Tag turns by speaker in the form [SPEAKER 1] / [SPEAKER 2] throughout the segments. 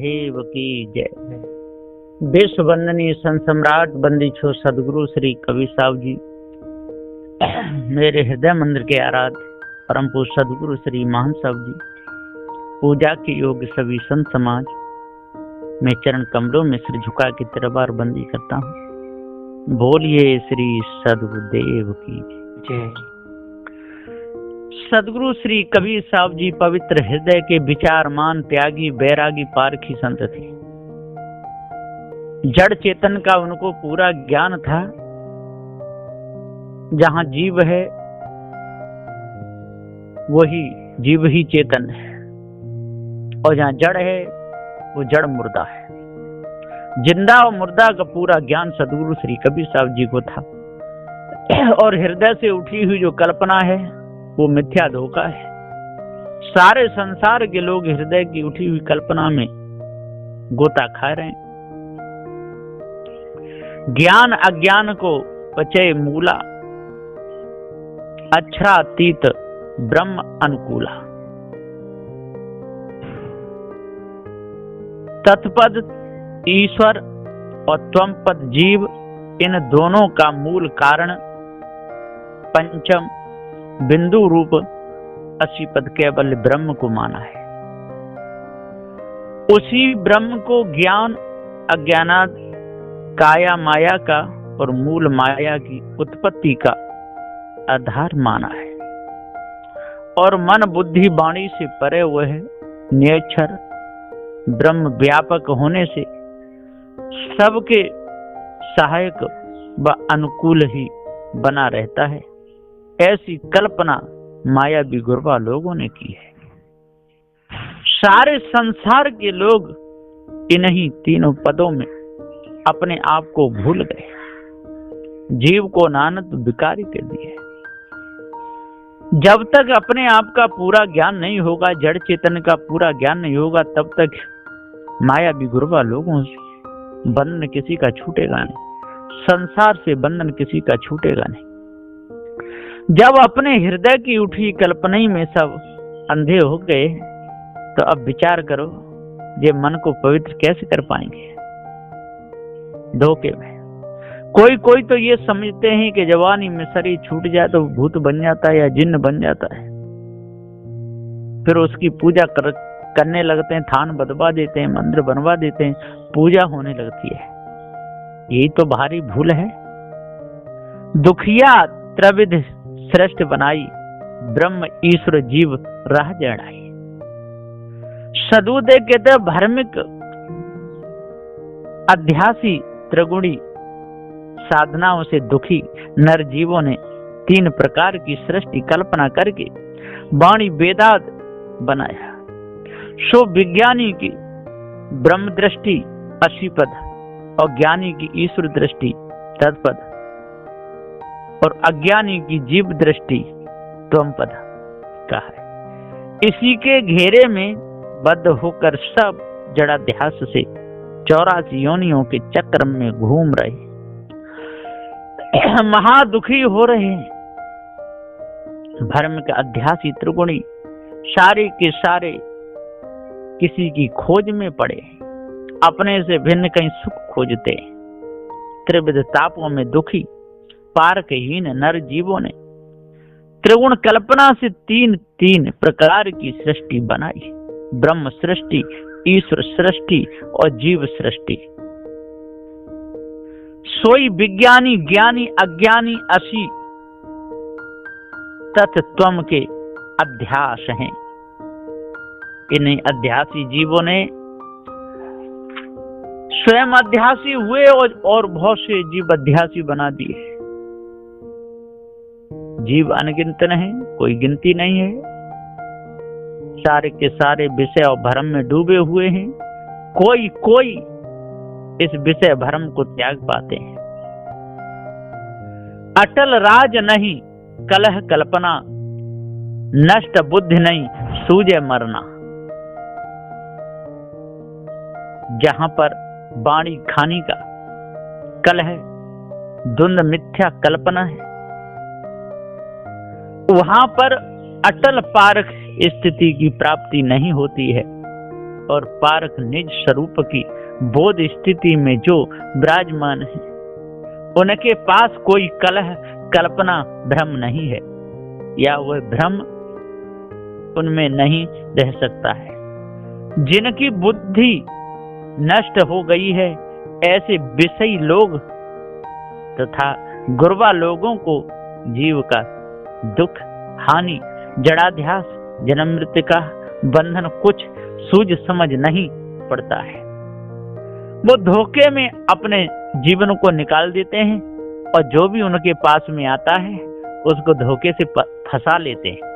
[SPEAKER 1] महादेव की जय। विश्व वंदनीय संत सम्राट बंदी छो सदगुरु श्री कबीर साहब जी, मेरे हृदय मंदिर के आराध्य परम पूज्य सदगुरु श्री महान साहब जी, पूजा के योग्य सभी संत समाज, मैं चरण कमलों में सिर झुका के तेरा बार बंदी करता हूँ। बोलिए श्री सदगुरुदेव की जय। सदगुरु श्री कबीर साहब जी पवित्र हृदय के विचारमान त्यागी बैरागी पारखी संत थे। जड़ चेतन का उनको पूरा ज्ञान था। जहां जीव है वही जीव ही चेतन है, और जहां जड़ है वो जड़ मुर्दा है। जिंदा और मुर्दा का पूरा ज्ञान सदगुरु श्री कबीर साहब जी को था। और हृदय से उठी हुई जो कल्पना है वो मिथ्या धोखा है। सारे संसार के लोग हृदय की उठी हुई कल्पना में गोता खा रहे हैं। ज्ञान अज्ञान को पचे मूला, अक्षरातीत ब्रह्म अनुकूला। तत्पद ईश्वर और त्वम पद जीव, इन दोनों का मूल कारण पंचम बिंदु रूप असी पद केवल ब्रह्म को माना है। उसी ब्रह्म को ज्ञान अज्ञानाद काया माया का और मूल माया की उत्पत्ति का आधार माना है। और मन बुद्धि वाणी से परे हुए है निरक्षर ब्रह्म व्यापक होने से सबके सहायक व अनुकूल ही बना रहता है। ऐसी कल्पना मायावी गुरबा लोगों ने की है। सारे संसार के लोग इन्हीं तीनों पदों में अपने आप को भूल गए। जीव को नानक विकारी कर दिए। जब तक अपने आप का पूरा ज्ञान नहीं होगा, जड़ चेतन का पूरा ज्ञान नहीं होगा, तब तक मायावी गुरबा लोगों से बंधन किसी का छूटेगा नहीं। संसार से बंधन किसी का छूटेगा नहीं। जब अपने हृदय की उठी कल्पना में सब अंधे हो गए, तो अब विचार करो ये मन को पवित्र कैसे कर पाएंगे। धोखे में कोई तो ये समझते हैं कि जवानी में शरीर छूट जाए तो भूत बन जाता है या जिन्न बन जाता है। फिर उसकी पूजा करने लगते हैं, थान बदवा देते हैं, मंदिर बनवा देते हैं, पूजा होने लगती है। यही तो भारी भूल है। दुखिया त्रिविध श्रेष्ठ बनाई, ब्रह्म ईश्वर जीव राह जड़ाई। सदुदे कहते भर्मिक अध्यासी त्रिगुणी साधनाओं से दुखी नर जीवों ने तीन प्रकार की सृष्टि कल्पना करके वाणी वेदांत बनाया। सो विज्ञानी की ब्रह्म दृष्टि असीपद और ज्ञानी की ईश्वर दृष्टि तत्पद और अज्ञानी की जीव दृष्टि त्वमपद कहा है। इसी के घेरे में बद्ध होकर सब जड़ाध्यास से 84 योनियों के चक्र में घूम रहे, महादुखी हो रहे हैं। भ्रम के अध्यासी त्रिगुणी सारे के सारे किसी की खोज में पड़े, अपने से भिन्न कहीं सुख खोजते। त्रिविध तापों में दुखी पारकहीन नर जीवों ने त्रिगुण कल्पना से तीन प्रकार की सृष्टि बनाई। ब्रह्म सृष्टि, ईश्वर सृष्टि और जीव सृष्टि। सोई विज्ञानी ज्ञानी अज्ञानी असी तत्त्वम के अध्यास हैं। इन्हीं अध्यासी जीवों ने स्वयं अध्यासी हुए और बहुत से जीव अध्यासी बना दिए। जीव अनगिनत है, कोई गिनती नहीं है। सारे के सारे विषय और भ्रम में डूबे हुए हैं। कोई इस विषय भ्रम को त्याग पाते हैं। अटल राज नहीं कलह कल्पना, नष्ट बुद्धि नहीं सूझे मरना। जहां पर वाणी खानी का कलह द्वंद मिथ्या कल्पना है, वहां पर अटल पारख स्थिति की प्राप्ति नहीं होती है और पारक निज स्वरूप की बोध स्थिति में जो विराजमान है, उनके पास कोई कलह कल्पना भ्रम नहीं है, या वह भ्रम उनमें नहीं रह सकता है। जिनकी बुद्धि नष्ट हो गई है, ऐसे विषयी लोग तथा गुरवा लोगों को जीव का दुख, हानि, जड़ाध्यास, जन्म मृत्यु का बंधन कुछ सूझ समझ नहीं पड़ता है। वो धोखे में अपने जीवन को निकाल देते हैं और जो भी उनके पास में आता है उसको धोखे से फंसा लेते हैं।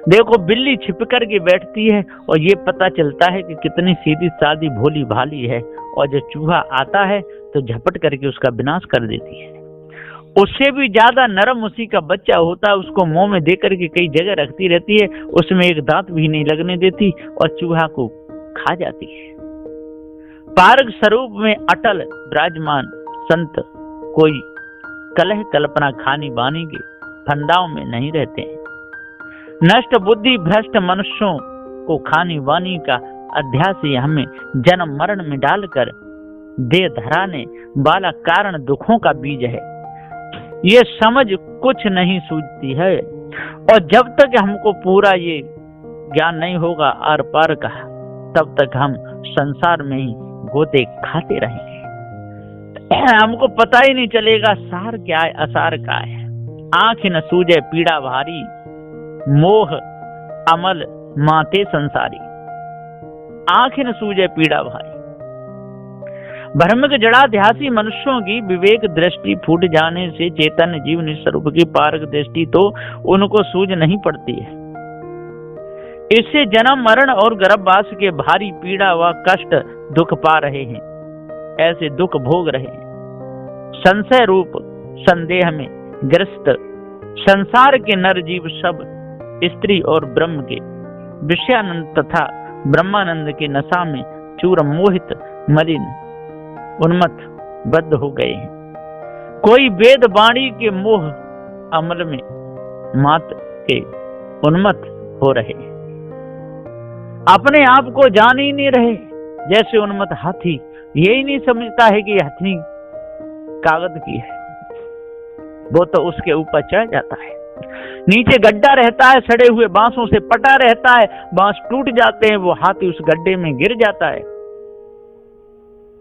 [SPEAKER 1] देखो, बिल्ली छिप कर के बैठती है और ये पता चलता है कि कितनी सीधी सादी भोली भाली है, और जब चूहा आता है तो झपट करके उसका विनाश कर देती है। उससे भी ज्यादा नरम उसी का बच्चा होता है, उसको मुंह में देकर के कई जगह रखती रहती है, उसमें एक दांत भी नहीं लगने देती और चूहा को खा जाती है। पारक स्वरूप में अटल विराजमान संत कोई कलह कल्पना खानी बानी के फंदाओं में नहीं रहते हैं। नष्ट बुद्धि भ्रष्ट मनुष्यों को खानी बानी का अध्यास ही हमें जन्म मरण में डालकर दे धराने वाला कारण दुखों का बीज है। ये समझ कुछ नहीं सूझती है, और जब तक हमको पूरा ये ज्ञान नहीं होगा आर पार का, तब तक हम संसार में ही गोते खाते रहेंगे। हमको पता ही नहीं चलेगा सार क्या है असार क्या है। आंख न सूझे पीड़ा भारी, मोह अमल माते संसारी। आंख न सूझे पीड़ा भारी। भ्रमिक जड़ाध्यासी मनुष्यों की विवेक दृष्टि फूट जाने से चैतन्य जीव निस्वरूप की पारक दृष्टि तो उनको सूझ नहीं पड़ती है। इससे जन्म मरण और गर्भवास के भारी पीड़ा व कष्ट दुख पा रहे हैं, ऐसे दुख भोग रहे हैं। संशय रूप संदेह में ग्रस्त संसार के नर जीव सब स्त्री और ब्रह्म के विषयानंद तथा ब्रह्मानंद के नशा में चूर मोहित मलिन उन्मत्त बद्ध हो गए हैं। कोई वेद वाणी के मोह अमल में मात के उन्मत्त हो रहे हैं, अपने आप को जान ही नहीं रहे। जैसे उन्मत्त हाथी यही नहीं समझता है कि हथनी कागज की है, वो तो उसके ऊपर चढ़ जाता है। नीचे गड्ढा रहता है, सड़े हुए बांसों से पटा रहता है, बांस टूट जाते हैं, वो हाथी उस गड्ढे में गिर जाता है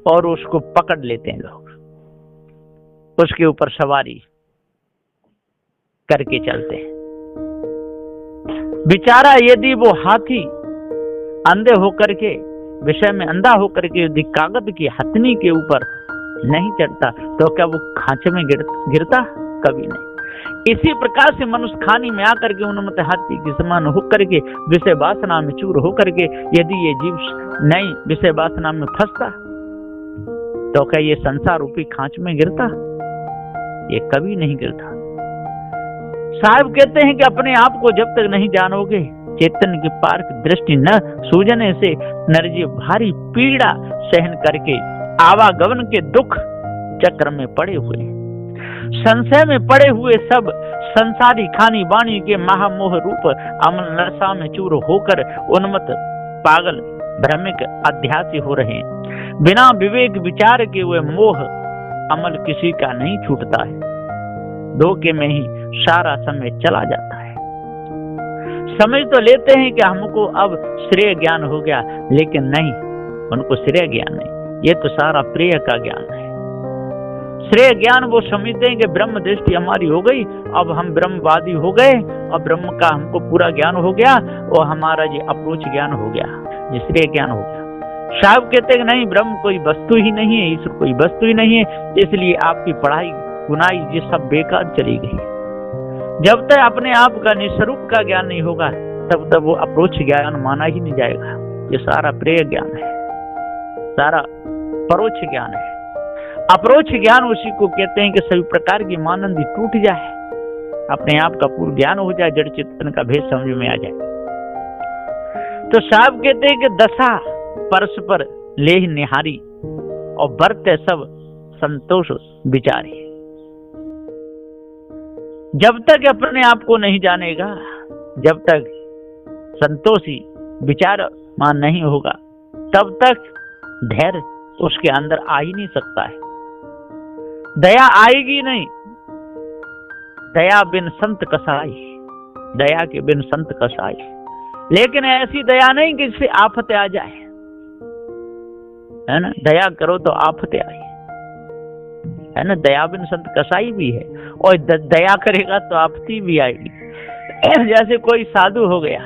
[SPEAKER 1] और उसको पकड़ लेते हैं लोग, उसके ऊपर सवारी करके चलते हैं। बेचारा यदि वो हाथी अंधे होकर के विषय में अंधा होकर के यदि कागज की हथनी के ऊपर नहीं चढ़ता तो क्या वो खांचे में गिरता? कभी नहीं। इसी प्रकार से मनुष्य खानी में आकर के उन्मत्त हाथी के समान होकर के विषय वासना में चूर होकर के यदि ये जीव नहीं विषय वासना में फंसता तो क्या ये संसार रूपी खांच में गिरता? ये कभी नहीं गिरता। साहब कहते हैं कि अपने आप को जब तक नहीं जानोगे, चैतन्य की पार की दृष्टि न सूझने से नरजीव भारी पीड़ा सहन करके आवागमन के दुख चक्र में पड़े हुए, संशय में पड़े हुए सब संसारी खानी बाणी के महामोह रूप अमल नशा में चूर होकर उन्मत्त पागल भ्रमिक अध्यासी हो रहे हैं। बिना विवेक विचार के हुए मोह अमल किसी का नहीं छूटता है, धोखे में ही सारा समय चला जाता है। समझ तो लेते हैं कि हमको अब श्रेय ज्ञान हो गया, लेकिन नहीं, उनको श्रेय ज्ञान नहीं, ये तो सारा प्रेय का ज्ञान है। श्रेय ज्ञान वो समझते हैं कि ब्रह्म दृष्टि हमारी हो गई, अब हम ब्रह्मवादी हो गए, अब ब्रह्म का हमको पूरा ज्ञान हो गया और हमारा ये अप्रोच ज्ञान हो गया, ये श्रेय ज्ञान हो गया। साहब कहते हैं नहीं, ब्रह्म कोई वस्तु ही नहीं है, ईश्वर कोई वस्तु ही नहीं है, इसलिए आपकी पढ़ाई गुनाई ये सब बेकार चली गई। जब तक अपने आप का निस्वरूप का ज्ञान नहीं होगा तब तक वो अप्रोच ज्ञान माना ही नहीं जाएगा। ये सारा प्रेय ज्ञान है, सारा परोक्ष ज्ञान है। अप्रोच ज्ञान उसी को कहते हैं कि सभी प्रकार की मानंदी टूट जाए, अपने आप का पूर्ण ज्ञान हो जाए, जड़ चेतन का भेद समझ में आ जाए। तो साहब कहते हैं कि दशा परस्पर लेह निहारी और बरते सब संतोष विचारी। जब तक अपने आप को नहीं जानेगा, जब तक संतोषी विचार मान नहीं होगा तब तक धैर्य उसके अंदर आ ही नहीं सकता है। दया आएगी नहीं। दया बिन संत कसाई, दया के बिन संत कसाई। लेकिन ऐसी दया नहीं कि जिससे आफत आ जाए, है ना। दया करो तो आफतें आई, है ना। दया बिन संत कसाई भी है, और दया करेगा तो आफती भी आएगी। जैसे कोई साधु हो गया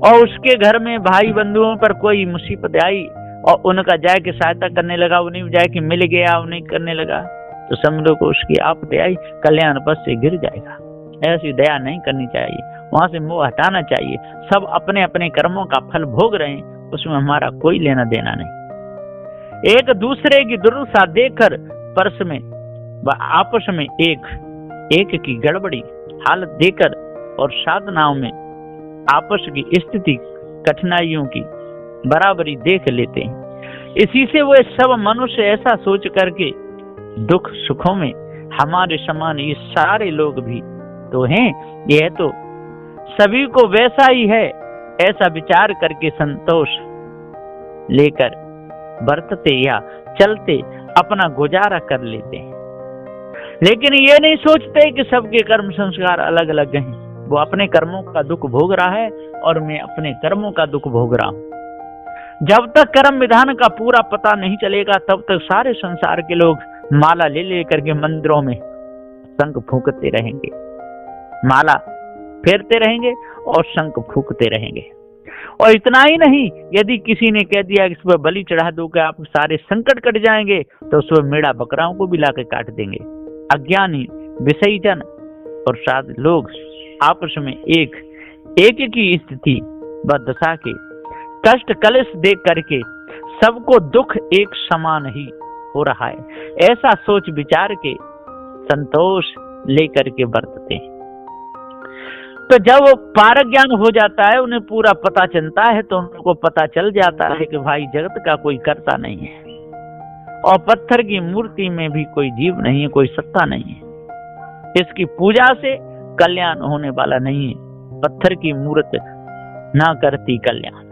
[SPEAKER 1] और उसके घर में भाई बंधुओं पर कोई मुसीबत आई और उनका जाए के सहायता करने लगा, उन्हें जाए के मिल गया, उन्हें करने लगा, तो समझो को उसकी आफत आई, कल्याण पथ से गिर जाएगा। ऐसी दया नहीं करनी चाहिए, वहां से मोह हटाना चाहिए। सब अपने अपने कर्मों का फल भोग रहे हैं, उसमें हमारा कोई लेना देना नहीं। एक दूसरे की दुर्दशा देखकर परस में व आपस में एक की गड़बड़ी हालत देकर और साधनाओं में आपस की स्थिति कठिनाइयों की बराबरी देख लेते हैं। इसी से वे सब मनुष्य ऐसा सोच करके दुख सुखों में हमारे समान ये सारे लोग भी तो हैं, यह तो सभी को वैसा ही है, ऐसा विचार करके संतोष लेकर बरतते या चलते अपना गुजारा कर लेते हैं। लेकिन ये नहीं सोचते कि सबके कर्म संस्कार अलग अलग हैं। वो अपने कर्मों का दुख भोग रहा है और मैं अपने कर्मों का दुख भोग रहा हूं। जब तक कर्म विधान का पूरा पता नहीं चलेगा तब तक सारे संसार के लोग माला ले ले करके मंदिरों में शंख फूंकते रहेंगे, माला फेरते रहेंगे और शंख फूंकते रहेंगे। और इतना ही नहीं, यदि किसी ने कह दिया कि सुबह बलि चढ़ा दो कि आप सारे संकट कट जाएंगे, तो सुबह मेढ़ा बकराओं को भी लाकर काट देंगे। अज्ञानी विषयी जन और साध लोग आपस में एक की स्थिति व दशा के कष्ट कलेश देख करके सबको दुख एक समान ही हो रहा है, ऐसा सोच विचार के संतोष लेकर के बरतते हैं। तो जब पारक ज्ञान हो जाता है, उन्हें पूरा पता चलता है, तो उनको पता चल जाता है कि भाई जगत का कोई कर्ता नहीं है और पत्थर की मूर्ति में भी कोई जीव नहीं है, कोई सत्ता नहीं है। इसकी पूजा से कल्याण होने वाला नहीं है। पत्थर की मूर्ति ना करती कल्याण,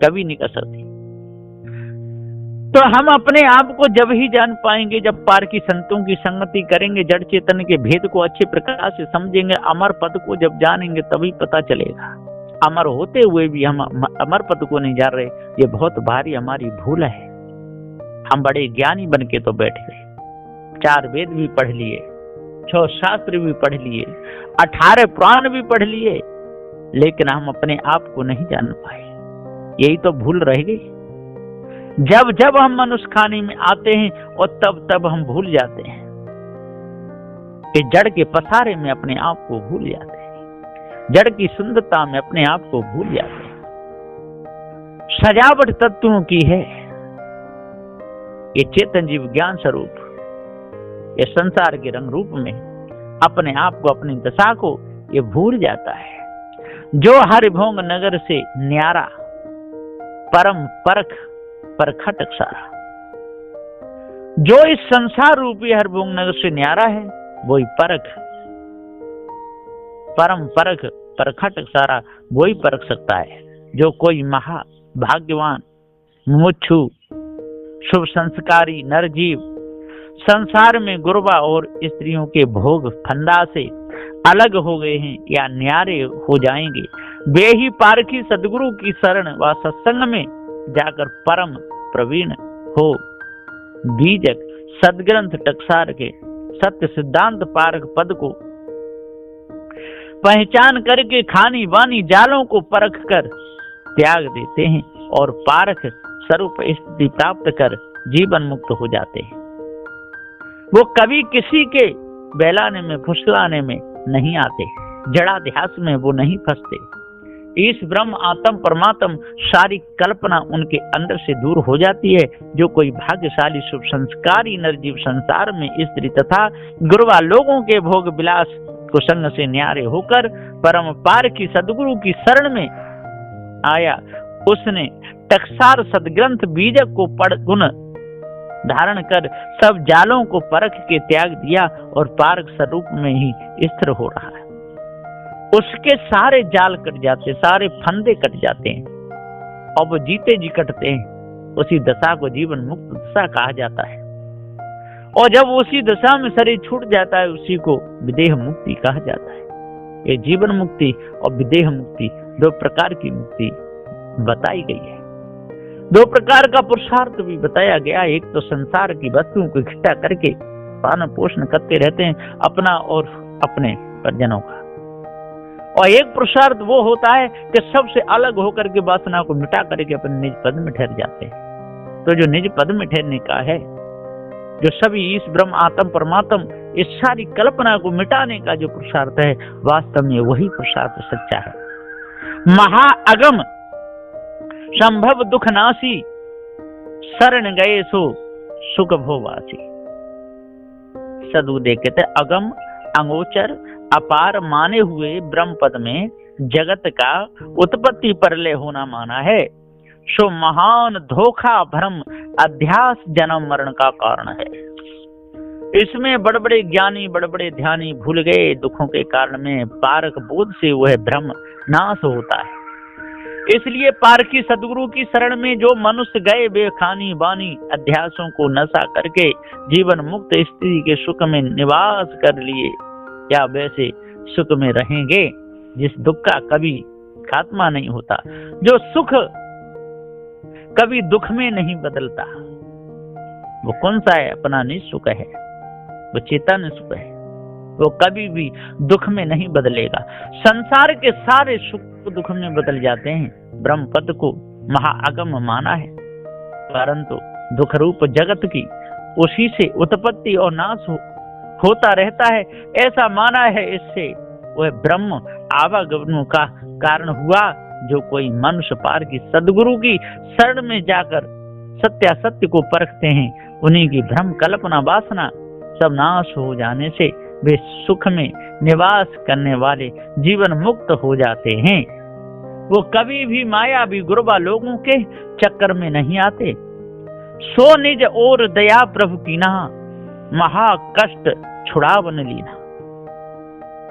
[SPEAKER 1] कभी नहीं कर सकती। तो हम अपने आप को जब ही जान पाएंगे जब पार की संतों की संगति करेंगे, जड़ चेतन के भेद को अच्छे प्रकार से समझेंगे, अमर पद को जब जानेंगे तभी पता चलेगा। अमर होते हुए भी हम अमर पद को नहीं जान रहे, ये बहुत भारी हमारी भूल है। हम बड़े ज्ञानी बन के तो बैठ गए, 4 वेद भी पढ़ लिए, 6 शास्त्र भी पढ़ लिए, 18 पुराण भी पढ़ लिए, लेकिन हम अपने आप को नहीं जान पाए। यही तो भूल रह गई। जब जब हम मनुष्य खाने में आते हैं और तब हम भूल जाते हैं कि जड़ के पसारे में अपने आप को भूल जाते हैं, जड़ की सुंदरता में अपने आप को भूल जाते हैं। सजावट तत्वों की है ये चेतन जीव ज्ञान स्वरूप, ये संसार के रंग रूप में अपने आप को, अपनी दशा को ये भूल जाता है। जो हरिभोंग नगर से न्यारा परम परख परखट सारा, जो इस संसार रूपी हरिभोंग नगर से न्यारा है वही परख परम परख परखट सारा वही परख सकता है। जो कोई महा भाग्यवान मुमुक्षु शुभ संस्कारी नरजीव संसार में गुरबा और स्त्रियों के भोग फंदा से अलग हो गए हैं या न्यारे हो जाएंगे, वे ही पारखी सदगुरु की शरण व सत्संग में जाकर परम प्रवीण हो बीजक सदग्रंथ टकसार के सत्य सिद्धांत पारक पद को पहचान करके खानी वानी जालों को परख कर त्याग देते हैं और पारक स्वरूप स्थिति प्राप्त कर जीवन मुक्त हो जाते हैं। वो कभी किसी के बहलाने में फुसलाने में नहीं आते, जड़ाध्यास में वो नहीं फंसते। इस ब्रह्म आत्म परमात्म सारी कल्पना उनके अंदर से दूर हो जाती है। जो कोई भाग्यशाली शुभ संस्कारी नरजीव संसार में स्त्री तथा गुरुवा लोगों के भोग विलास कुसंग से न्यारे होकर परम पार की सदगुरु की शरण में आया, उसने टकसार सदग्रंथ बीजक को पढ़ गुण धारण कर सब जालों को परख के त्याग दिया और पारक स्वरूप में ही स्थिर हो रहा है। उसके सारे जाल कट जाते, सारे फंदे कट जाते हैं और वो जीते जी कटते हैं। उसी दशा को जीवन मुक्त दशा कहा जाता है। और जब उसी दशा में शरीर छूट जाता है, उसी को विदेह मुक्ति कहा जाता है। ये जीवन मुक्ति और विदेह मुक्ति दो प्रकार की मुक्ति बताई गई है। दो प्रकार का पुरुषार्थ भी बताया गया। एक तो संसार की वस्तुओं को इकट्ठा करके पालन पोषण करते रहते हैं, अपना और अपने परिजनों का। और एक पुरुषार्थ वो होता है कि सबसे अलग होकर के वासना को मिटा करके अपने निज पद में ठहर जाते हैं। तो जो निज पद में ठहरने का है, जो सभी ईश ब्रह्म आत्म परमात्म इस सारी कल्पना को मिटाने का जो पुरुषार्थ है, वास्तव में वही पुरुषार्थ सच्चा है। महाअगम संभव दुख नासी, शरण गए सो सुख भोवासी। सदुदे कहते अगम अंगोचर अपार माने हुए ब्रह्म पद में जगत का उत्पत्ति परलय होना माना है, सो महान धोखा भ्रम अध्यास जन्म मरण का कारण है। इसमें बड़े बड़े ज्ञानी बड़े बड़े ध्यानी भूल गए दुखों के कारण में पारक बोध से वह भ्रम नाश होता है। इसलिए पारखी सदगुरु की शरण में जो मनुष्य गए वे खानी बानी अध्यासों को नशा करके जीवन मुक्त स्थिति के सुख में निवास कर लिए, क्या वैसे सुख में रहेंगे जिस दुख का कभी खात्मा नहीं होता, जो सुख कभी दुख में नहीं बदलता। वो कौन सा है? अपना निज सुख है, वो चेतन सुख है, वो कभी भी दुख में नहीं बदलेगा। संसार के सारे सुख दुख में बदल जाते हैं। ब्रह्म पद को महाअगम माना है, परंतु दुख रूप जगत की उसी से उत्पत्ति और नाश होता रहता है, ऐसा माना है। इससे वह ब्रह्म आवागमन का कारण हुआ। जो कोई मनुष्य पार की सदगुरु की शरण में जाकर सत्यासत्य को परखते हैं, उन्हीं की भ्रम कल्पना वासना सब नाश हो जाने से वे सुख में निवास करने वाले जीवन मुक्त हो जाते हैं। वो कभी भी माया भी गुरुबा लोगों के चक्कर में नहीं आते। सो निज और दया प्रभु कीना, महा कष्ट छुड़ावन लीना।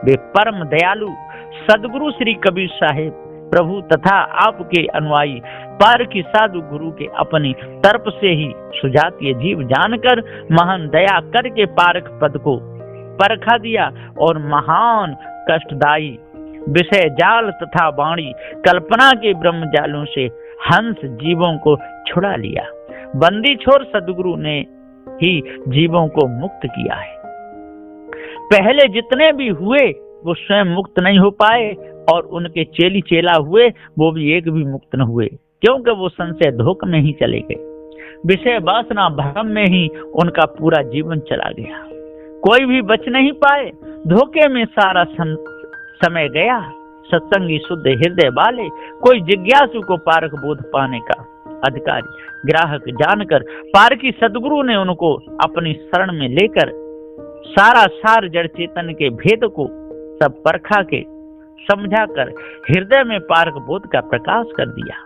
[SPEAKER 1] वे परम दयालु सदगुरु श्री कबीर साहिब प्रभु तथा आपके अनुयायी पार की साधु गुरु के अपनी तरफ से ही सुजातीय जीव जानकर महान दया करके पारक पद को परखा दिया और महान कष्टदायी विषय जाल तथा वाणी कल्पना के ब्रह्म जालों से हंस जीवों को छुड़ा लिया। बंदी छोर सदगुरु ने ही जीवों को मुक्त किया है। पहले जितने भी हुए वो स्वयं मुक्त नहीं हो पाए और उनके चेली चेला हुए वो भी एक भी मुक्त न हुए, क्योंकि वो संशय धोख में ही चले गए। विषय वासना भ्रम में ही उनका पूरा जीवन चला गया। कोई भी बच नहीं पाए, धोखे में सारा समय गया। सत्संगी शुद्ध हृदय वाले कोई जिज्ञासु को पारक बोध पाने का अधिकारी ग्राहक जानकर पारकी सदगुरु ने उनको अपनी शरण में लेकर सारा सार जड़ चेतन के भेद को सब परखा के समझा कर हृदय में पारक बोध का प्रकाश कर दिया।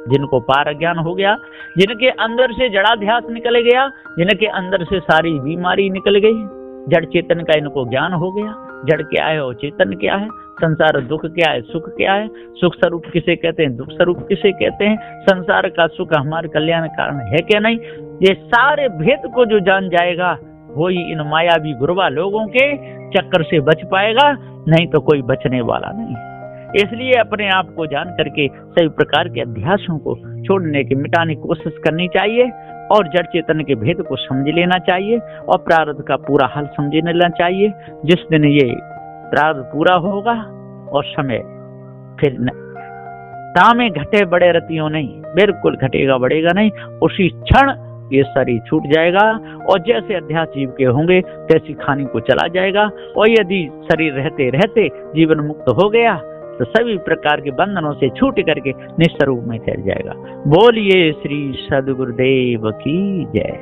[SPEAKER 1] जिनको पार ज्ञान हो गया, जिनके अंदर से जड़ाध्यास निकल गया, जिनके अंदर से सारी बीमारी निकल गई, जड़ चेतन का इनको ज्ञान हो गया। जड़ क्या है और चेतन क्या है, संसार दुख क्या है, सुख क्या है, सुख स्वरूप किसे कहते हैं, दुख स्वरूप किसे कहते हैं, संसार का सुख हमारे कल्याण कारण है क्या नहीं, ये सारे भेद को जो जान जाएगा वही इन मायावी गुरुवा लोगों के चक्कर से बच पाएगा, नहीं तो कोई बचने वाला नहीं। इसलिए अपने आप को जान करके सभी प्रकार के अध्यासों को छोड़ने की मिटाने की कोशिश करनी चाहिए और जड़ चेतन के भेद को समझ लेना चाहिए और प्रारब्ध का पूरा हल समझ लेना चाहिए। जिस दिन ये प्रारब्ध पूरा होगा और समय फिर तामे घटे बड़े रतियों नहीं, बिल्कुल घटेगा बढ़ेगा नहीं, उसी क्षण ये शरीर छूट जाएगा और जैसे अध्यास जीव के होंगे तैसी खानी को चला जाएगा। और यदि शरीर रहते रहते जीवन मुक्त हो गया तो सभी प्रकार के बंधनों से छूट करके निस्वरूप में ठहर जाएगा। बोलिए श्री सद्गुरुदेव की जय।